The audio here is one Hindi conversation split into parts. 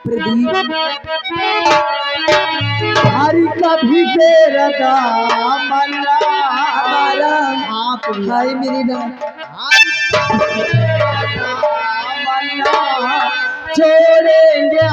प्रदीप हरि कभी तेरा दामना हमारा आप भाई मेरी ना छोड़ेंगे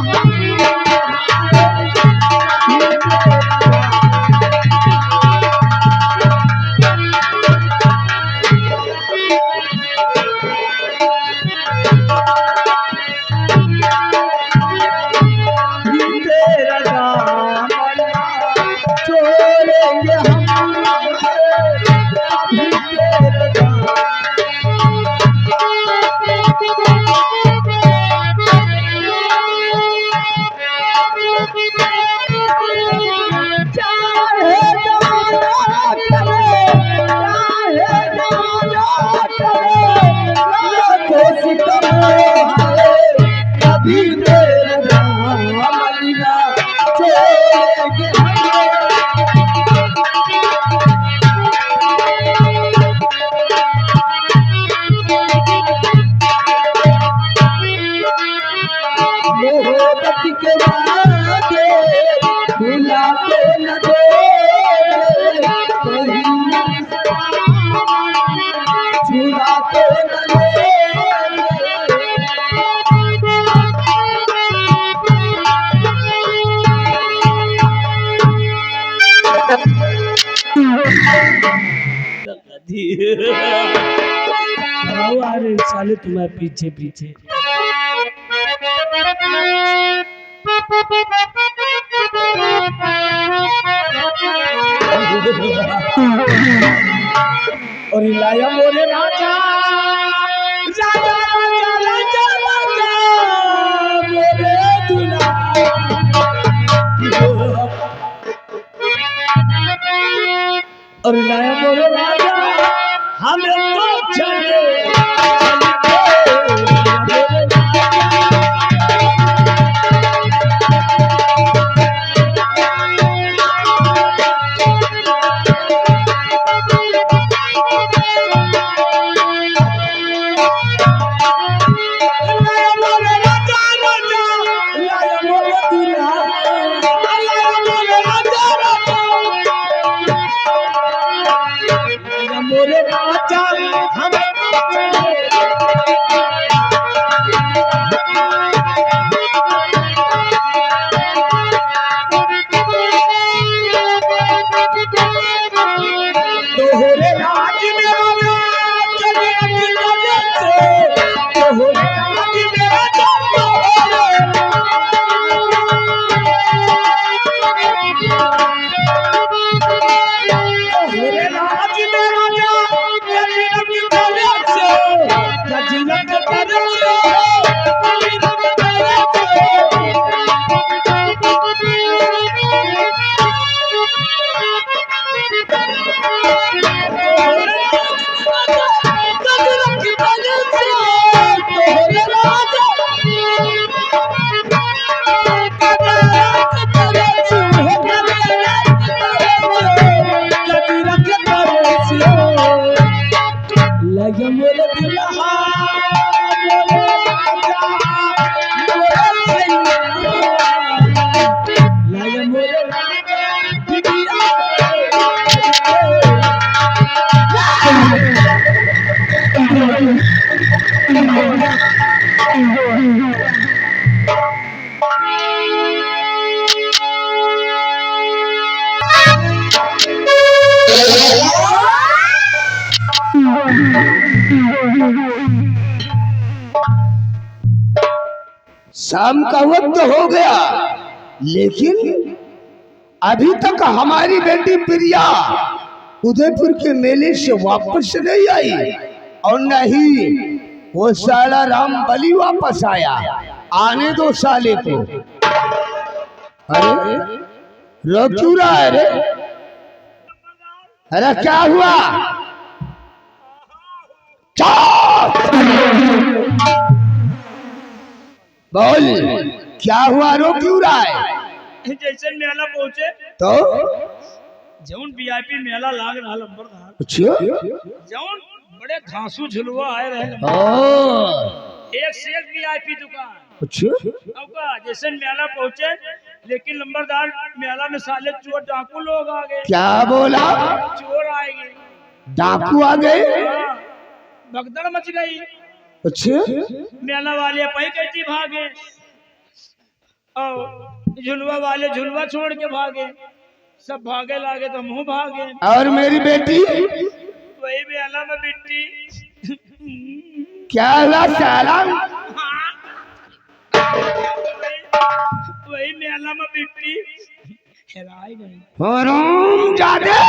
अरे साले तुम्हारे पीछे पीछे और लाया मोरे राजा राजा राजा राजा राजा मोरे दूल्हा और लाया मोरे राजा हमें तो चले शाम का वक्त हो गया, लेकिन अभी तक हमारी बेटी प्रिया उदयपुर के मेले से वापस नहीं आई और नहीं वो साला राम बलि वापस आया। आने दो साले को। अरे रो क्यों रहा है रे? अरे क्या हुआ? बोल क्या हुआ, रो क्यों रहा है? जैसे मेला पहुंचे तो जौन वीआईपी मेला लाग रहा लंबरदार, अच्छा जौन बड़े घासू झुलवा आए रहे, एक से एक वीआईपी दुकान। अच्छा अब का जैसे मेला पहुंचे, लेकिन नंबरदार मेला में साले चोर डाकू लोग आ गए। क्या बोला? चोर आएंगे, डाकू आ गए? हाँ, भगदड़ मच गई। अच्छा मेला वाले पही कैसी भागे, और झुलवा वाले झुलवा छोड़ के भागे, सब भागे लागे तो मुंह भागे। और मेरी बेटी वही मेला में बिट्टी क्या हुआ साला? वही मेला में बिट्टी हेराई गई। हराम जादे,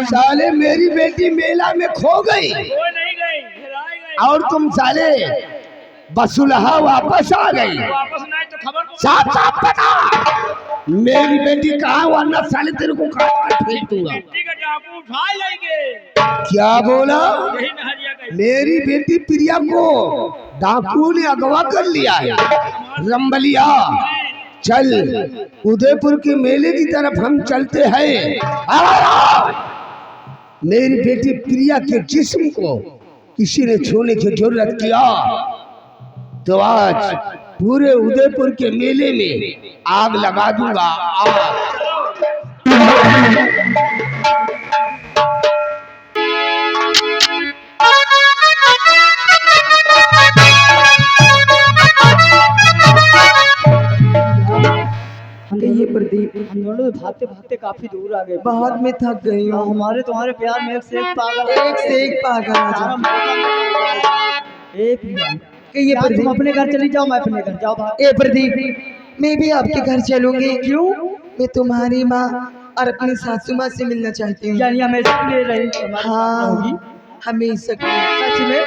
साले मेरी बेटी मेला में खो गई वो नहीं गई, हेराई गई। और तुम साले बसुलहा वापस आ गई। वापस नहीं तो खबर को साफ साफ बता मेरी बेटी कहाँ, वरना साले तेरे को काट कर फेंक दूंगा। बिट्टी का डाकू उठा लेंगे। क्या बोला? यही नहरिया गई। मेरी बेटी प्रिया को डाकू ने अगवा कर लिया है। रंबलिया चल, उदयपुर के मेले की तरफ हम चलते हैं। मेरी बेटी प्रिया के जिस्म को किसी ने छूने की जरूरत किया तो आज पूरे उदयपुर के मेले में आग लगा दूंगा। आग। ये प्रदीप, हम दोनों भागते भागते काफी दूर आ गए। बहुत में थक गई हूँ। हमारे तुम्हारे प्यार में एक से एक पागल, एक से एक पागल आ जाओ। ए प्रिया, कि ये क्या तुम प्रदीप, अपने घर चली जाओ, मैं अपने घर जाओ भाग। ए प्रदीप, मैं भी आपके घर चलूंगी। क्यों? मैं तुम्हारी माँ और अपनी सासू माँ से मिलना चाहती हूँ। यानी हमेशा ले रही तुम्हारी हाँ होगी? हमेशा की। सच में?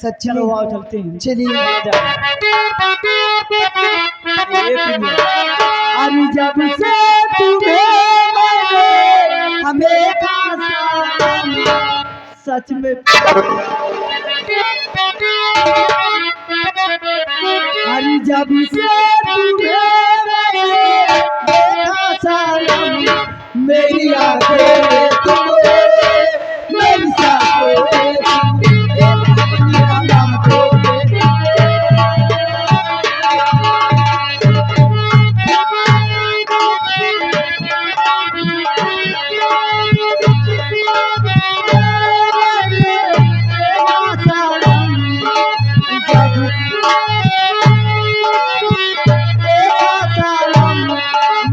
सच चलो में। आओ चलते हैं। चलिए। ए प्रिया, अरे जब से तुम्हें मैंने हमें सच में अरे जब से तुम्हें मैंने देखा सनम, मेरी आंखें में तुम, मेरी सांसों में तुम, मेरा नाम तो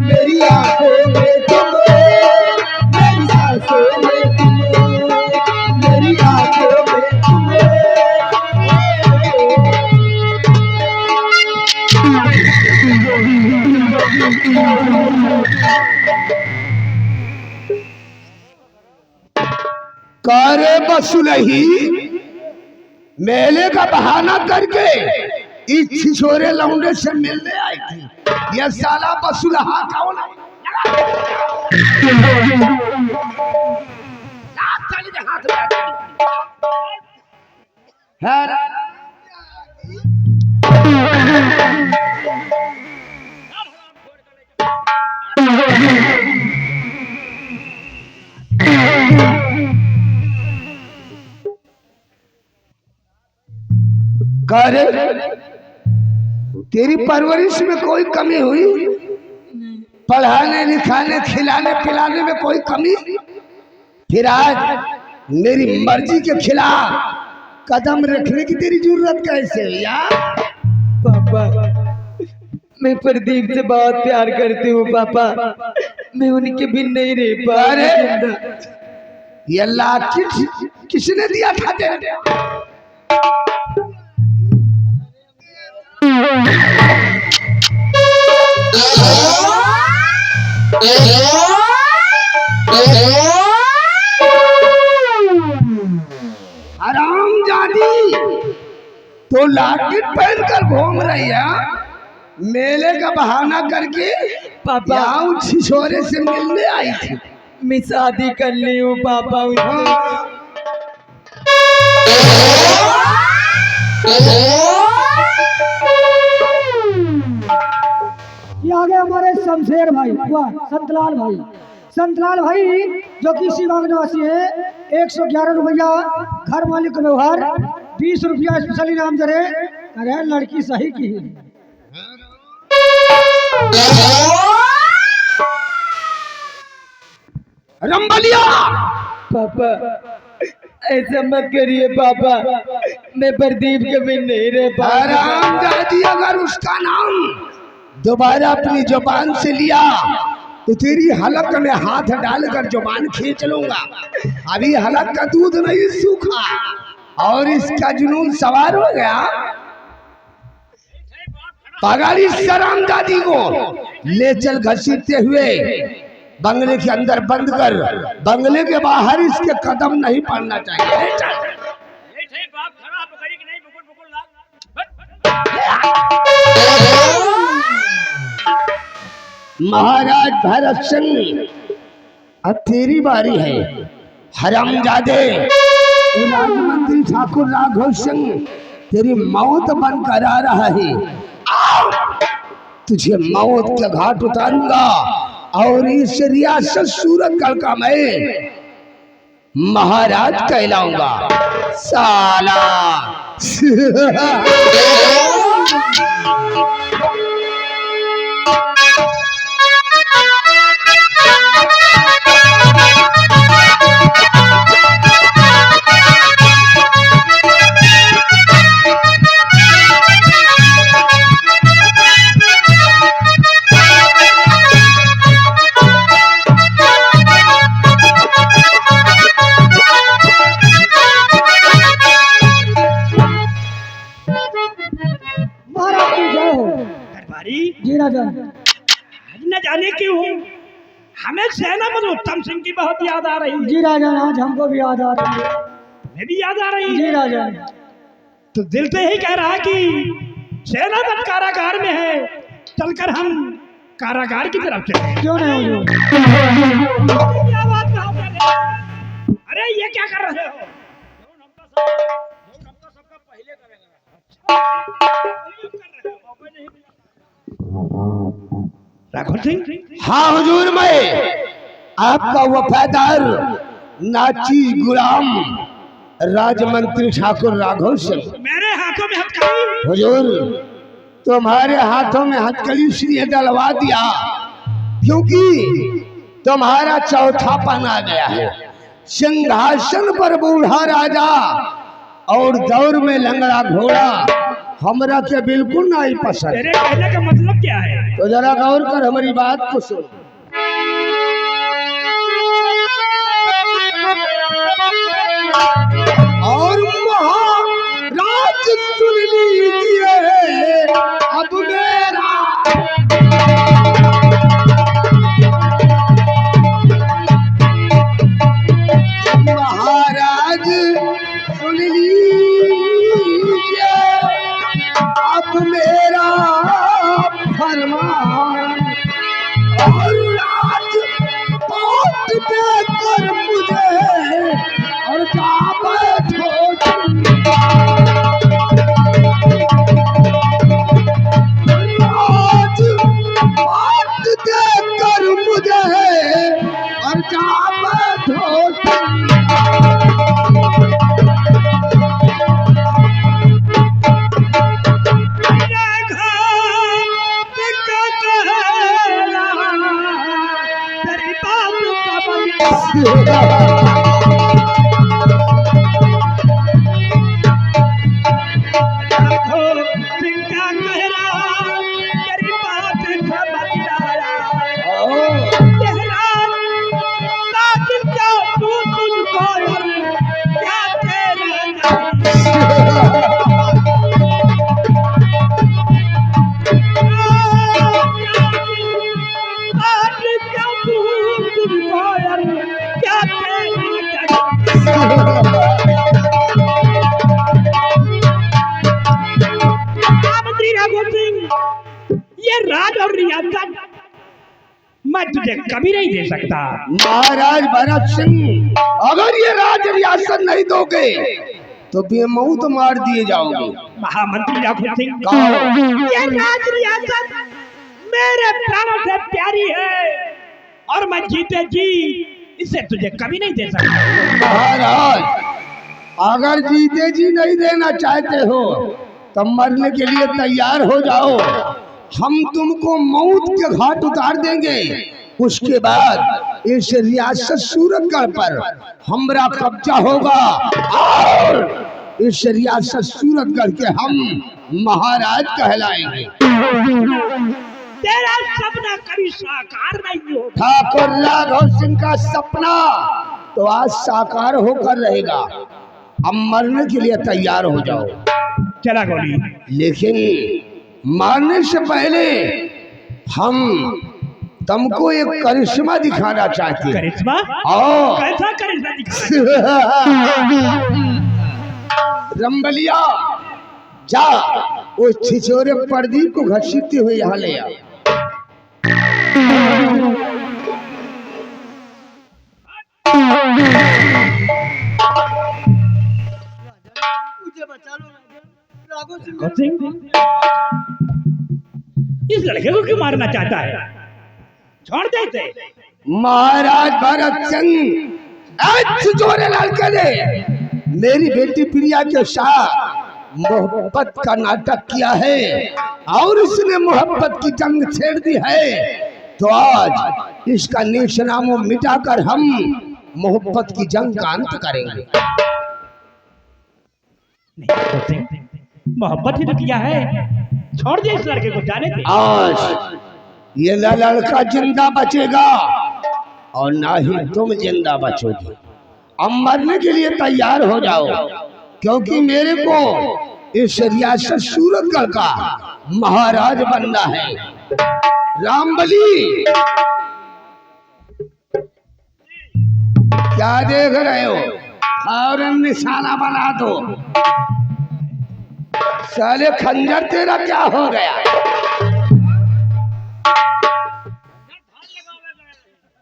मेरी आंखों में तुम, मेरी सांसों में तुम, मेरी आंखों में तुम। कारे बसुलही मेले का बहाना करके इस छिछोरे लौंडे से मिलने आई थी। यह साला बसुलहा कौन है? हाथ करे तेरी परवरिश में कोई कमी हुई? पढ़ाने लिखाने खिलाने पिलाने में कोई कमी? फिर आज मेरी मर्जी के खिलाफ कदम रखने की तेरी जरूरत कैसे है यार? पापा, मैं प्रदीप से बहुत प्यार करती हूँ पापा। मैं उनके बिन नहीं रह पा रही। ये अल्लाह किसने दिया था तेरे? हरामजादी, तो लाठी पहन कर घूम रही है मेले का बहाना करके। पापा, यहाँ छिछोरे से मिलने आई थी। मैं शादी कर ली हूँ पापा उनसे। ये आ गए हमारे शमशेर भाई, वाह संतलाल भाई। संतलाल भाई जो कि शिवांग निवासी है, 111 रुपया घर मालिक का व्यवहार, 20 रुपया स्पेशल इनाम दे रहे। अरे लड़की सही की है। रंबलिया पापा ऐसा मत करिए पापा, मैं प्रदीप के बिन नहीं रह पा रहा। हरामजादी, अगर उसका नाम दोबारा अपनी जुबान से लिया तो तेरी हलक में हाथ डालकर जुबान खींच लूंगा। अभी हलक का दूध नहीं सूखा और इसका जुनून सवार हो गया। पकड़ इस हरामजादी को, ले चल घसीटते हुए बंगले के अंदर बंद कर। बंगले के बाहर इसके कदम नहीं पड़ना चाहिए। ले चल। बाप खड़ा पकड़ी कि नहीं, बुकुल बुकुल लाग। महाराज भरत सिंह, अब तेरी बारी है। हरामजादे, राजमंत्री ठाकुर राघव सिंह तेरी मौत बनकर आ रहा है। आओ, तुझे मौत के घाट उतारूंगा और इस रियासत सूरतगढ़ का मैं महाराज कहलाऊंगा साला। महाराज की जय हो। दरबारी जी राजा। न जाने क्यों हमें सेनापति उत्तम सिंह की बहुत याद आ रही है। जी राजा, आज हमको भी याद आ रही है। तुम्हें भी याद आ रही है? जी राजा। तो दिल से ही कह रहा है कि सेनापति कारागार में है, चलकर हम कारागार की तरफ चले। क्यों नहीं हुजूर? क्या बात कहा आपने? अरे ये क्या कर रहे हो? सबका पहले करेगा। राघव सिंह, हाँ हुजूर, मैं आपका वफादार नाची गुलाम राजमंत्री ठाकुर राघव सिंह। मेरे हाथों में हथकड़ी। हुजूर, तुम्हारे हाथों में हथकड़ी इसलिए डलवा दिया क्योंकि तुम्हारा चौथापन आ गया है। सिंहासन पर बूढ़ा राजा और दौर में लंगड़ा घोड़ा हमरा के बिल्कुल नहीं पसंद। तेरे कहने का मतलब क्या है? तो जरा गौर कर हमारी बात को सुन। और महाराज सुन लीजिए अब मेरा। महाराज सुन लीजिए अब मेरा फरमान, और राज पाट देकर मुझे और जा बैठो। राज पाट देकर मुझे और जा बैठो। मैं तुझे कभी नहीं दे सकता। महाराज भरत सिंह, अगर ये राज रियासत नहीं दोगे तो बेमौत मार दिए जाओगे। महामंत्री राघव सिंह, कहो। ये राज रियासत मेरे प्राणों से प्यारी है और मैं जीते जी इसे तुझे कभी नहीं दे सकता। महाराज, अगर जीते जी नहीं देना चाहते हो तुम मरने के लिए तैयार हो जाओ, हम तुमको मौत के घाट उतार देंगे। उसके बाद इस रियासत सूरतगढ़ पर हमारा कब्जा होगा और इस रियासत सूरतगढ़ के हम महाराज कहलाएंगे। तेरा सपना कभी साकार नहीं होगा। ठाकुर राघव सिंह का सपना तो आज साकार होकर रहेगा। अब मरने के लिए तैयार हो जाओ। चला गोली। लेकिन मारने से पहले हम तुमको एक करिश्मा दिखाना चाहते हैं। करिश्मा? और कैसा करिश्मा दिखाना? रंबलिया जा उस छिछोरे प्रदीप को घसीटते हुए यहाँ ले आ। मुझे बचा लो राघव सिंह। राघव सिंह इस लड़के को क्यों मारना चाहता है? छोड़ देते। महाराज भरत सिंह छिछोरे लड़के ने मेरी बेटी प्रिया के साथ मोहब्बत का नाटक किया है और इसने मोहब्बत की जंग छेड़ दी है। तो आज इसका निशानामो मिटाकर हम मोहब्बत की जंग का अंत करेंगे। मोहब्बत ही तो किया है, छोड़ दे इस लड़के को, जाने दे। आज ये लड़का जिंदा बचेगा और ना ही तुम जिंदा बचोगे। अब मरने के लिए तैयार हो जाओ, क्योंकि मेरे को इस रियासत सूरतगढ़ का महाराज बनना है। रामबली क्या देख रहे हो? और निशाना बना दो। साले खंजर तेरा क्या हो गया?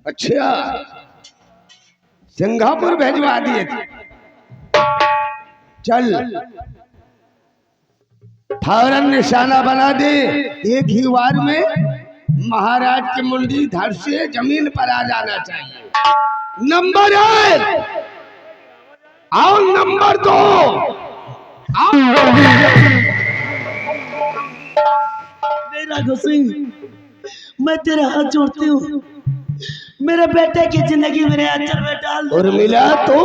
अच्छा सिंगापुर भेजवा दिए थे। चल फौरन निशाना बना दे। एक ही बार में महाराज की मुंडी धड़ से जमीन पर आ जाना चाहिए। नंबर 1 और नंबर 2 राघव सिंह, मैं तेरे हाथ जोड़ती हूँ, मेरे बेटे की जिंदगी मेरे अंचल में डाल। और मिला तो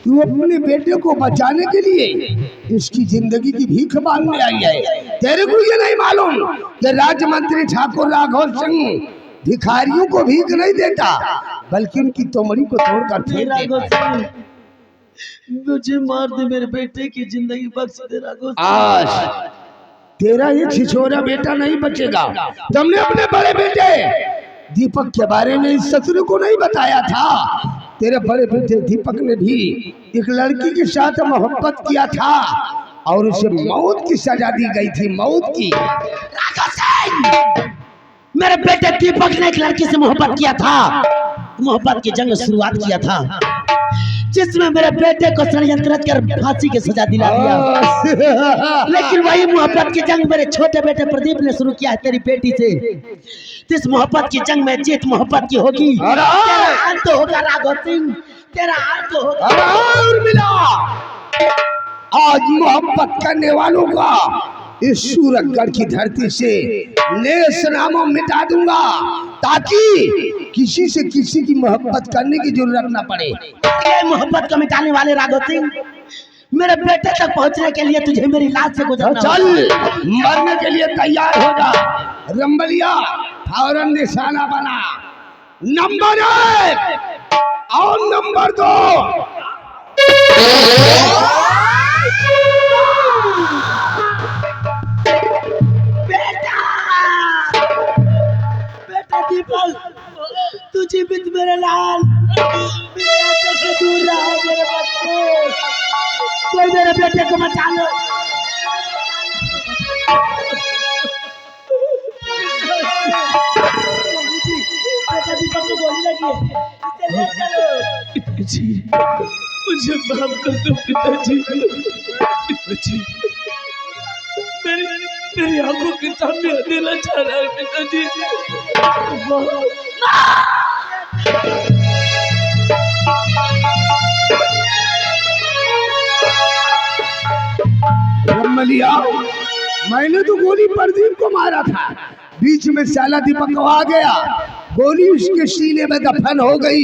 तू अपने बेटे को बचाने के लिए इसकी जिंदगी की भीख मांगने आई है। तेरे को ये नहीं मालूम कि राज्य मंत्री ठाकुर राघव सिंह भिखारियों को भीख नहीं देता, बल्कि उनकी तोमड़ी को तोड़कर फेंक देता है। मुझे मार दे, मेरे बेटे की जिंदगी बख्श दे राघव सिंह। आज तेरा ये छिछोरा बेटा नहीं बचेगा। तुमने अपने बड़े बेटे दीपक के बारे में इस शत्रु को नहीं बताया था। तेरे बड़े बेटे दीपक ने भी एक लड़की के साथ मोहब्बत किया था और उसे मौत की सजा दी गई थी, मौत की। मेरे बेटे दीपक ने एक लड़की से मोहब्बत किया था, मोहब्बत की जंग शुरुआत किया था, जिसमें मेरे बेटे को षड्यंत्र कर फांसी की सजा दिला दिया। लेकिन वही मोहब्बत की जंग मेरे छोटे बेटे प्रदीप ने शुरू किया है तेरी बेटी से। इस मोहब्बत की जंग में जीत मोहब्बत की होगी। तेरा अंत होगा राघव सिंह, तेरा अंत होगा। और मिला आज मोहब्बत करने वालों का इस सूरतगढ़ की धरती से नेस नामों मिटा दूंगा, ताकि किसी से किसी की मोहब्बत करने की जरूरत न पड़े। ये मोहब्बत को मिटाने वाले राघव सिंह, मेरे बेटे तक पहुंचने के लिए तुझे मेरी लाश से गुजरना। चल मरने के लिए तैयार हो जा। रंबलिया फौरन निशाना बना। नंबर 1 और नंबर 2। बेटा दीपक, तू जीवित मेरे लाल, मेरे आंखों से दूर रहा मेरे बच्चे। कोई मेरे बेटे को बचा लो। बेटा दीपक को गोली लगी है, इसे ले चलो। पिताजी, मुझे माफ कर दो पिताजी। पिताजी, मेरी आंखों के सामने अंधेरा छा रहा है पिताजी। लिया। मैंने तो गोली प्रदीप को मारा था, बीच में साला दीपक आ गया, गोली उसके सीने में दफन हो गई,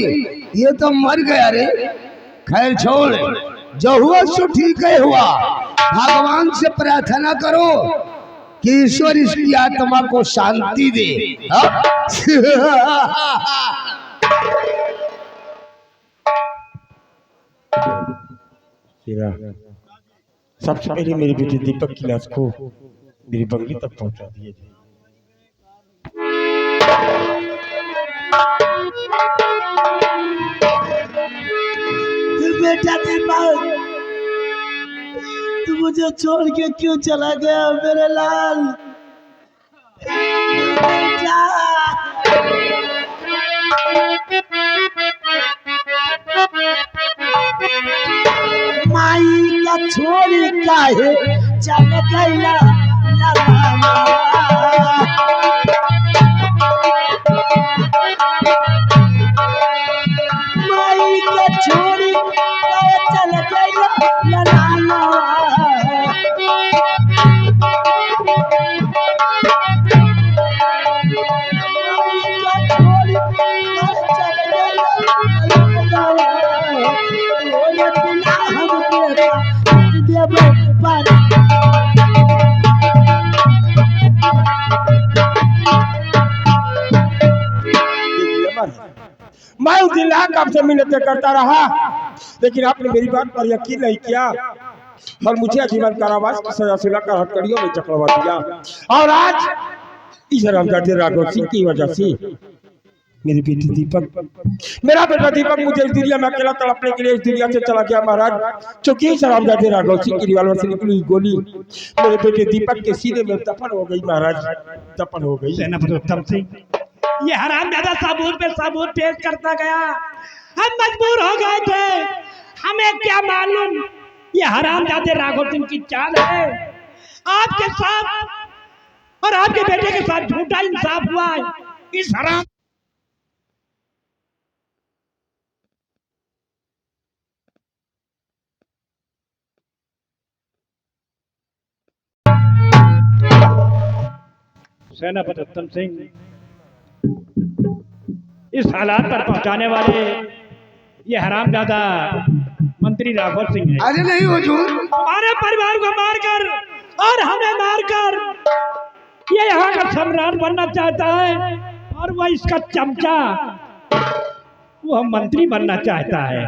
ये तो मर गया रे। खैर छोड़, जो हुआ सो ठीक है हुआ। भगवान से प्रार्थना करो कि ईश्वर इसकी आत्मा को शांति दे। तेरा सबसे पहले मेरे बेटे दीपक की लाश को मेरी बंगली तक पहुंचा दिए। बेटा दीपक, तू मुझे छोड़ के क्यों चला गया मेरे लाल बेटा? माई का छोड़ काहे चल गया लाला? माई का छोड़ काहे चल गया लाला? मैं उस दिन लाख आपसे मिन्नतें करता रहा, लेकिन आपने मेरी बात पर यकीन नहीं किया और मुझे आजीवन कारावास की सजा सुनाकर हथकड़ियों में चकलवा दिया। और आज इस रामजादे राघव सिंह की वजह से मेरे बेटे दीपक, मेरा बेटा दीपक मुझे इस दुनिया में अकेला तड़पने के लिए इस दुनिया से चला गया महाराज। क्योंकि इस रामजादे राघव सिंह की रिवॉल्वर से निकली गोली मेरे बेटे दीपक के सीने में दफन हो गई महाराज, दफन हो गई। सेनापति उत्तम सिंह, ये हरामजादा सबूत पे सबूत पेश करता गया, हम मजबूर हो गए थे। हमें क्या मालूम ये हरामजादे राघव सिंह की चाल है। आपके साथ और आपके बेटे के साथ झूठा इंसाफ हुआ है। इस हराम सेनापति उत्तम सिंह, इस हालात पर पहुंचाने वाले ये हरामजादा मंत्री राघव सिंह है। अरे नहीं हुजूर, हमारे परिवार को मारकर और हमें मारकर ये यहाँ का सम्राट बनना चाहता है, और वह इसका चमचा, वो मंत्री बनना चाहता है।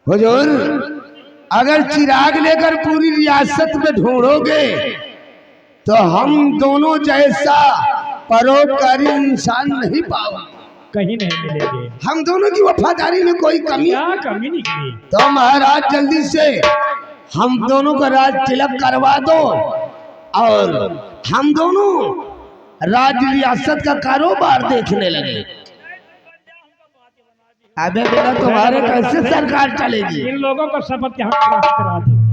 हुजूर, अगर चिराग लेकर पूरी रियासत में ढूंढोगे तो हम दोनों जैसा परोपकारी इंसान नहीं पाओगे, कहीं नहीं मिलेंगे। हम दोनों की वफादारी में कोई कमी क्या कमी निकली? तो महाराज जल्दी से हम दोनों का राज तिलक करवा दो और हम दोनों राज रियासत का कारोबार देखने लगे। अबे बेटा, तुम्हारे कैसे सरकार चलेगी? इन लोगों को शपथ यहाँ करा दो।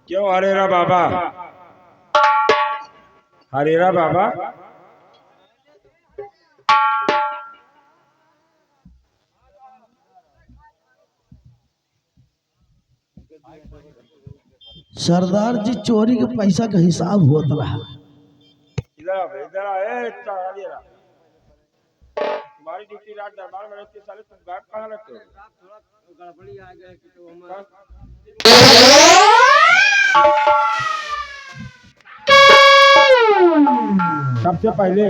क्यों हरेरा बाबा, हरेरा बाबा, सरदार जी चोरी के पैसा का हिसाब होता रहा। इधर आ, ए चालीरा, तुम्हारी ड्यूटी रात दरबार में रहती, साले तुम गायब कहाँ रहते हो? गड़बड़ी आ गया कि तो हमारा सबसे पहले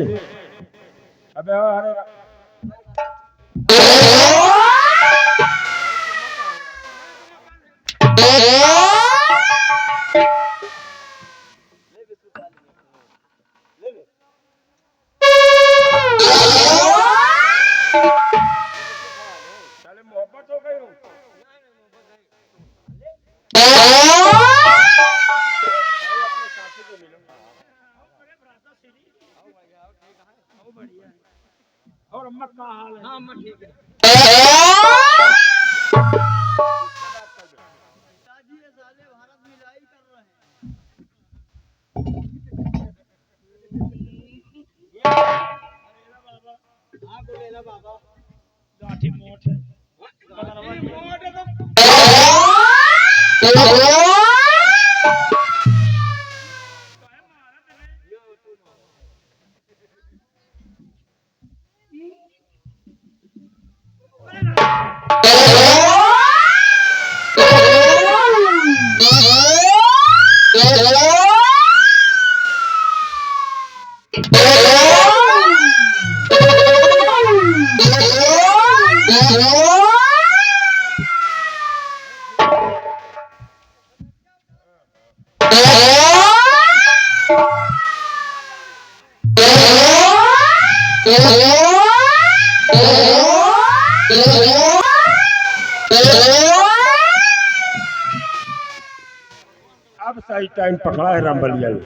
अबे अरे मोहब्बत हो गई हो। और अम्मा का हाल है? हाँ अम्मा ठीक है। अब सही टाइम पकड़ा है रामबलिया ने।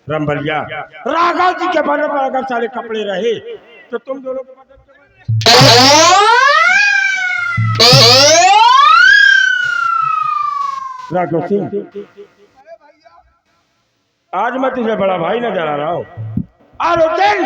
रामबलिया, राघव जी के बने पर अगर सारे कपड़े रहे तो तुम दोनों को मदद राघव सिंह, आज मैं तुझे बड़ा भाई नजर आ रहा हूँ। और उस दिन